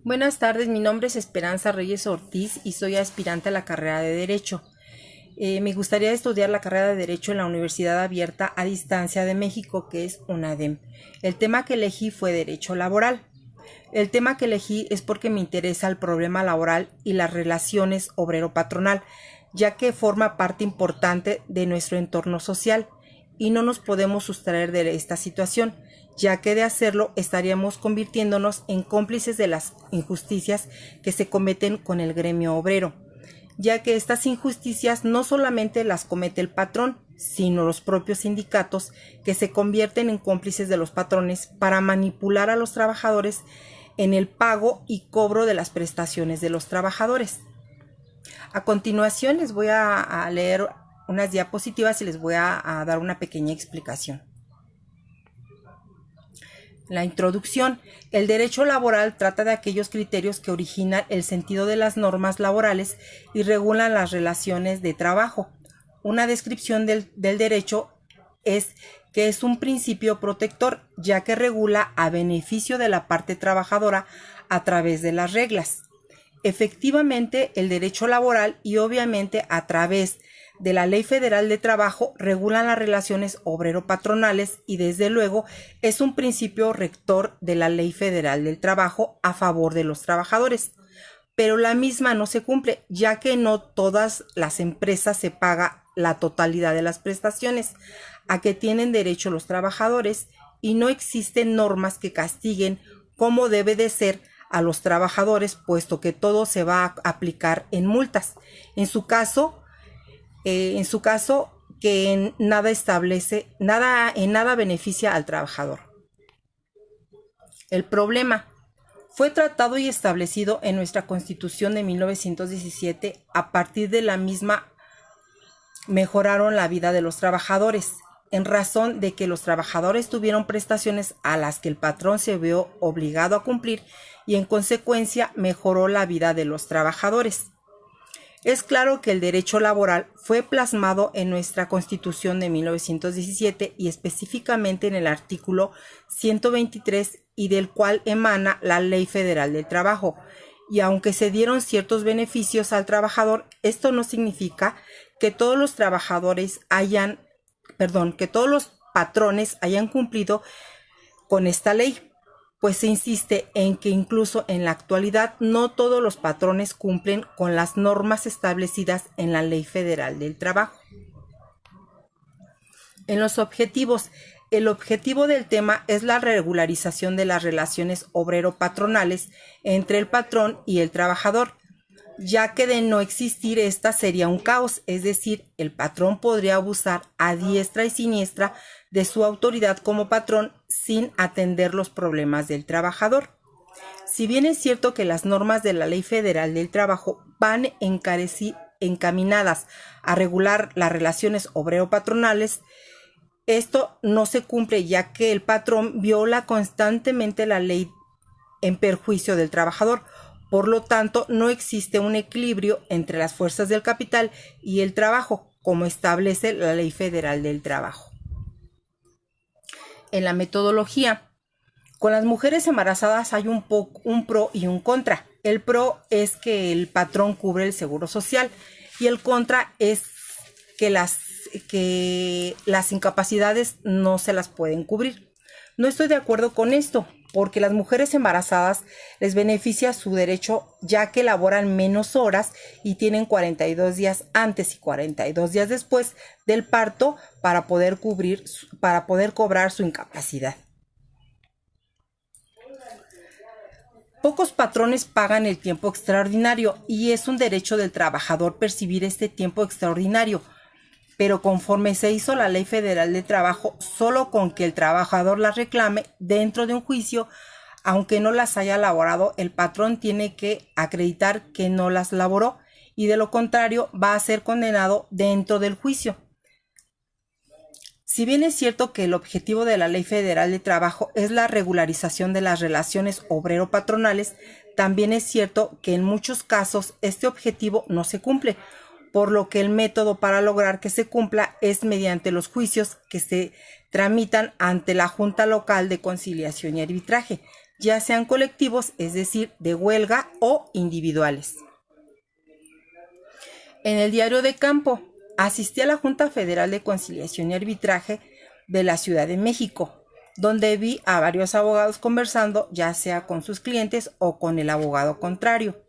Buenas tardes, mi nombre es Esperanza Reyes Ortiz y soy aspirante a la carrera de Derecho. Me gustaría estudiar la carrera de Derecho en la Universidad Abierta a Distancia de México, que es UNADEM. El tema que elegí fue Derecho Laboral. El tema que elegí es porque me interesa el problema laboral y las relaciones obrero-patronal, ya que forma parte importante de nuestro entorno social y no nos podemos sustraer de esta situación, ya que de hacerlo estaríamos convirtiéndonos en cómplices de las injusticias que se cometen con el gremio obrero, ya que estas injusticias no solamente las comete el patrón, sino los propios sindicatos que se convierten en cómplices de los patrones para manipular a los trabajadores en el pago y cobro de las prestaciones de los trabajadores. A continuación les voy a leer unas diapositivas y les voy a dar una pequeña explicación. La introducción. El derecho laboral trata de aquellos criterios que originan el sentido de las normas laborales y regulan las relaciones de trabajo. Una descripción del derecho es que es un principio protector, ya que regula a beneficio de la parte trabajadora a través de las reglas. Efectivamente, el derecho laboral y obviamente a través de la Ley Federal de Trabajo regulan las relaciones obrero-patronales y desde luego es un principio rector de la Ley Federal del Trabajo a favor de los trabajadores. Pero la misma no se cumple, ya que no todas las empresas se paga la totalidad de las prestaciones a que tienen derecho los trabajadores y no existen normas que castiguen como debe de ser a los trabajadores, puesto que todo se va a aplicar en multas. En su caso que en nada beneficia al trabajador. El problema fue tratado y establecido en nuestra Constitución de 1917. A partir de la misma mejoraron la vida de los trabajadores, en razón de que los trabajadores tuvieron prestaciones a las que el patrón se vio obligado a cumplir y en consecuencia mejoró la vida de los trabajadores. Es claro que el derecho laboral fue plasmado en nuestra Constitución de 1917 y específicamente en el artículo 123 y del cual emana la Ley Federal del Trabajo. Y aunque se dieron ciertos beneficios al trabajador, esto no significa que todos los patrones hayan cumplido con esta ley, pues se insiste en que incluso en la actualidad no todos los patrones cumplen con las normas establecidas en la Ley Federal del Trabajo. En los objetivos, el objetivo del tema es la regularización de las relaciones obrero-patronales entre el patrón y el trabajador, ya que de no existir esta sería un caos, es decir, el patrón podría abusar a diestra y siniestra de su autoridad como patrón sin atender los problemas del trabajador. Si bien es cierto que las normas de la Ley Federal del Trabajo van encaminadas a regular las relaciones obrero-patronales, esto no se cumple, ya que el patrón viola constantemente la ley en perjuicio del trabajador. Por lo tanto, no existe un equilibrio entre las fuerzas del capital y el trabajo, como establece la Ley Federal del Trabajo. En la metodología, con las mujeres embarazadas hay un pro y un contra. El pro es que el patrón cubre el seguro social y el contra es que las incapacidades no se las pueden cubrir. No estoy de acuerdo con esto, porque las mujeres embarazadas les beneficia su derecho, ya que laboran menos horas y tienen 42 días antes y 42 días después del parto para poder cobrar su incapacidad. Pocos patrones pagan el tiempo extraordinario y es un derecho del trabajador percibir este tiempo extraordinario. Pero conforme se hizo la Ley Federal de Trabajo, solo con que el trabajador las reclame dentro de un juicio, aunque no las haya laborado, el patrón tiene que acreditar que no las laboró y de lo contrario va a ser condenado dentro del juicio. Si bien es cierto que el objetivo de la Ley Federal de Trabajo es la regularización de las relaciones obrero-patronales, también es cierto que en muchos casos este objetivo no se cumple, por lo que el método para lograr que se cumpla es mediante los juicios que se tramitan ante la Junta Local de Conciliación y Arbitraje, ya sean colectivos, es decir, de huelga o individuales. En el diario de campo, asistí a la Junta Federal de Conciliación y Arbitraje de la Ciudad de México, donde vi a varios abogados conversando, ya sea con sus clientes o con el abogado contrario.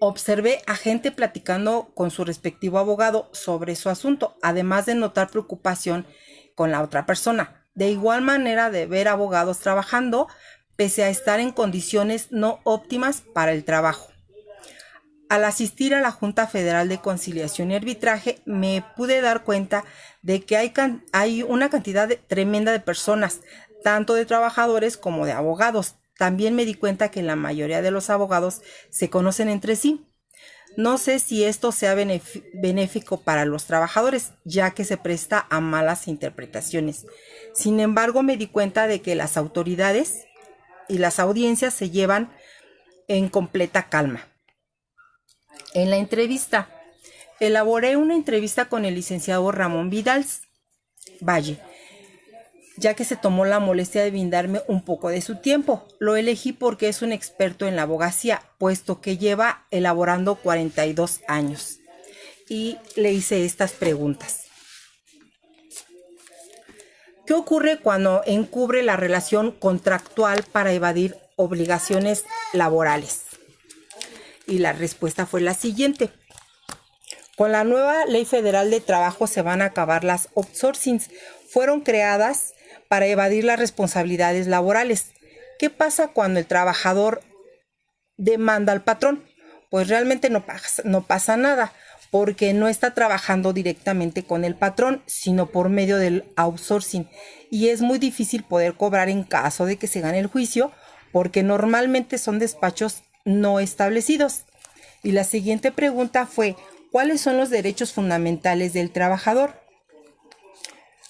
Observé a gente platicando con su respectivo abogado sobre su asunto, además de notar preocupación con la otra persona. De igual manera de ver abogados trabajando, pese a estar en condiciones no óptimas para el trabajo. Al asistir a la Junta Federal de Conciliación y Arbitraje, me pude dar cuenta de que hay una cantidad tremenda de personas, tanto de trabajadores como de abogados. También me di cuenta que la mayoría de los abogados se conocen entre sí. No sé si esto sea benéfico para los trabajadores, ya que se presta a malas interpretaciones. Sin embargo, me di cuenta de que las autoridades y las audiencias se llevan en completa calma. En la entrevista, elaboré una entrevista con el licenciado Ramón Vidal Valle, ya que se tomó la molestia de brindarme un poco de su tiempo. Lo elegí porque es un experto en la abogacía, puesto que lleva elaborando 42 años. Y le hice estas preguntas. ¿Qué ocurre cuando encubre la relación contractual para evadir obligaciones laborales? Y la respuesta fue la siguiente. Con la nueva Ley Federal de Trabajo se van a acabar las outsourcings. Fueron creadas para evadir las responsabilidades laborales. ¿Qué pasa cuando el trabajador demanda al patrón? Pues realmente no pasa nada, porque no está trabajando directamente con el patrón, sino por medio del outsourcing. Y es muy difícil poder cobrar en caso de que se gane el juicio, porque normalmente son despachos no establecidos. Y la siguiente pregunta fue, ¿cuáles son los derechos fundamentales del trabajador?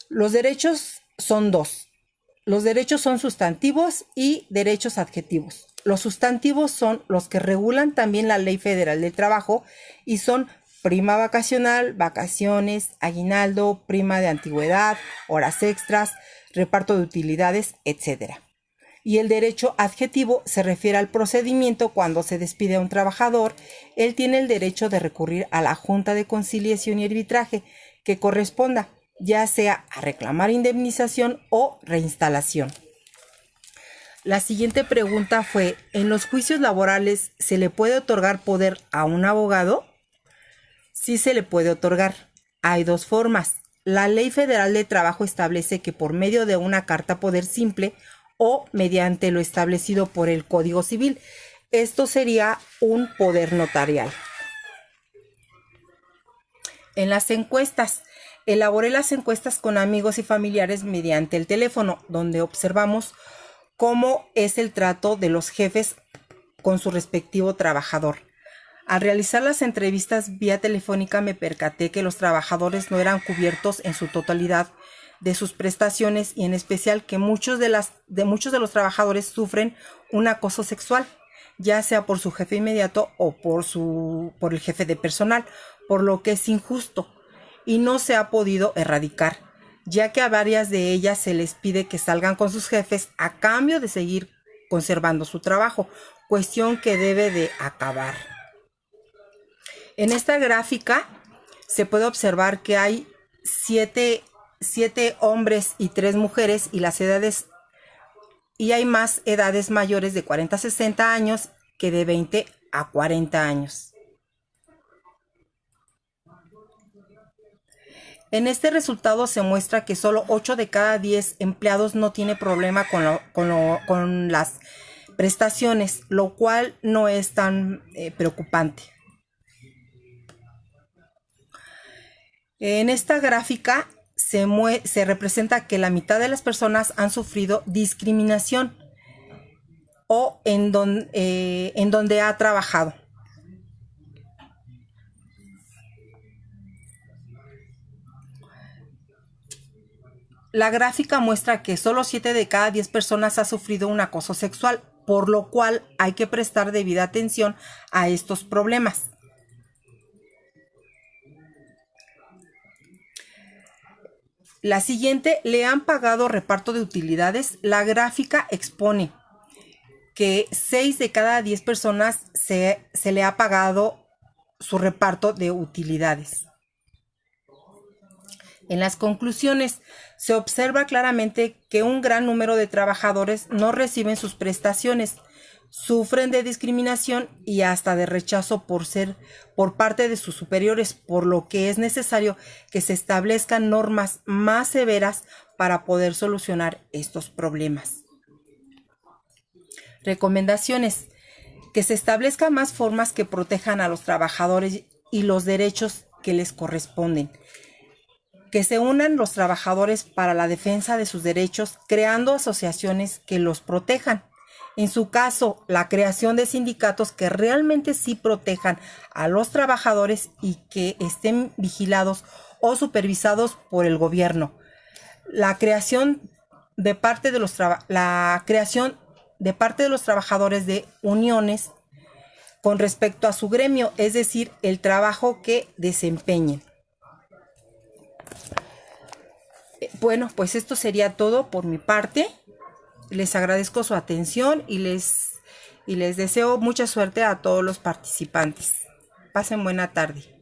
Los derechos son dos. Los derechos son sustantivos y derechos adjetivos. Los sustantivos son los que regulan también la Ley Federal del Trabajo y son prima vacacional, vacaciones, aguinaldo, prima de antigüedad, horas extras, reparto de utilidades, etc. Y el derecho adjetivo se refiere al procedimiento cuando se despide a un trabajador. Él tiene el derecho de recurrir a la Junta de Conciliación y Arbitraje que corresponda, ya sea a reclamar indemnización o reinstalación. La siguiente pregunta fue, ¿en los juicios laborales se le puede otorgar poder a un abogado? Sí se le puede otorgar. Hay dos formas. La Ley Federal de Trabajo establece que por medio de una carta poder simple o mediante lo establecido por el Código Civil. Esto sería un poder notarial. En las encuestas. Elaboré las encuestas con amigos y familiares mediante el teléfono, donde observamos cómo es el trato de los jefes con su respectivo trabajador. Al realizar las entrevistas vía telefónica me percaté que los trabajadores no eran cubiertos en su totalidad de sus prestaciones y en especial que muchos de los trabajadores sufren un acoso sexual, ya sea por su jefe inmediato o por el jefe de personal, por lo que es injusto y no se ha podido erradicar, ya que a varias de ellas se les pide que salgan con sus jefes a cambio de seguir conservando su trabajo, cuestión que debe de acabar. En esta gráfica se puede observar que hay 7 hombres y 3 mujeres y las edades, y hay más edades mayores de 40 a 60 años que de 20 a 40 años. En este resultado se muestra que solo 8 de cada 10 empleados no tiene problema con las prestaciones, lo cual no es tan preocupante. En esta gráfica se representa que la mitad de las personas han sufrido discriminación o en donde ha trabajado. La gráfica muestra que solo 7 de cada 10 personas ha sufrido un acoso sexual, por lo cual hay que prestar debida atención a estos problemas. La siguiente, le han pagado reparto de utilidades. La gráfica expone que 6 de cada 10 personas se le ha pagado su reparto de utilidades. En las conclusiones, se observa claramente que un gran número de trabajadores no reciben sus prestaciones, sufren de discriminación y hasta de rechazo por parte de sus superiores, por lo que es necesario que se establezcan normas más severas para poder solucionar estos problemas. Recomendaciones: que se establezcan más formas que protejan a los trabajadores y los derechos que les corresponden. Que se unan los trabajadores para la defensa de sus derechos, creando asociaciones que los protejan. En su caso, la creación de sindicatos que realmente sí protejan a los trabajadores y que estén vigilados o supervisados por el gobierno. La creación de parte de los trabajadores de uniones con respecto a su gremio, es decir, el trabajo que desempeñen. Bueno, pues esto sería todo por mi parte. Les agradezco su atención y les deseo mucha suerte a todos los participantes. Pasen buena tarde.